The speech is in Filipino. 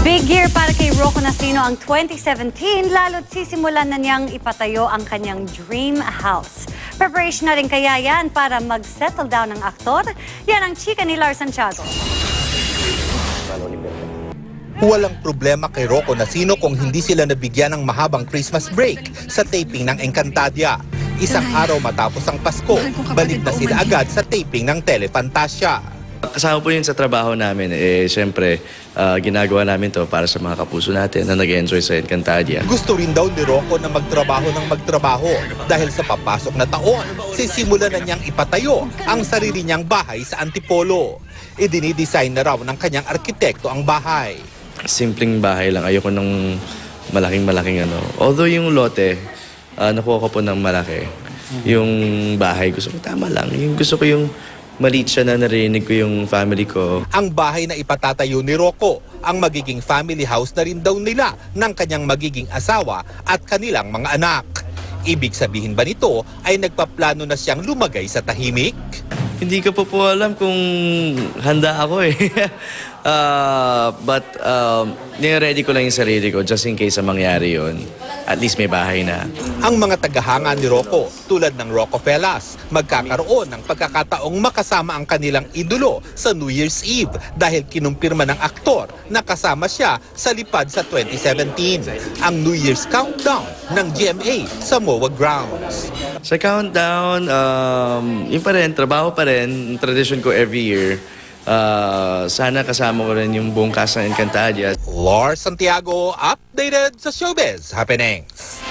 Big year para kay Rocco Nacino ang 2017, lalo't sisimulan na niyang ipatayo ang kanyang dream house. Preparation na rin kaya yan para mag-settle down ang aktor? Yan ang chika ni Lars Santiago. Walang problema kay Rocco Nacino kung hindi sila nabigyan ng mahabang Christmas break sa taping ng Encantadia. Isang araw matapos ang Pasko, balik na sila agad sa taping ng Telefantasia. Kasama po yun sa trabaho namin. Siyempre, ginagawa namin to para sa mga kapuso natin na nag-enjoy sa Encantadia. Gusto rin daw ni Rocco na magtrabaho ng magtrabaho dahil sa papasok na taon, sisimulan na niyang ipatayo ang sarili niyang bahay sa Antipolo. Idinidesign na raw ng kanyang arkitekto ang bahay. Simpleng bahay lang. Ayoko ng malaking ano. Although yung lote, nakuha ko po ng malaki. Yung bahay, gusto ko tama lang. Yung gusto ko yung maliit siya na narinig ko yung family ko. Ang bahay na ipatatayo ni Rocco, ang magiging family house na rin daw nila ng kanyang magiging asawa at kanilang mga anak. Ibig sabihin ba nito ay nagpaplano na siyang lumagay sa tahimik? Hindi ko po alam kung handa ako eh. But nire-ready ko lang yung sarili ko just in case mangyari yun. At least may bahay na. Ang mga tagahanga ni Rocco, tulad ng Rockefellas, magkakaroon ng pagkakataong makasama ang kanilang idolo sa New Year's Eve dahil kinumpirma ng aktor na kasama siya sa lipad sa 2017. Ang New Year's Countdown ng GMA sa MOA Grounds. Sa countdown, yun pa rin, trabaho pa rin, tradition ko every year. Sana kasama ko rin yung buong cast ng Encantadia. Lars Santiago, updated sa Showbiz Happenings.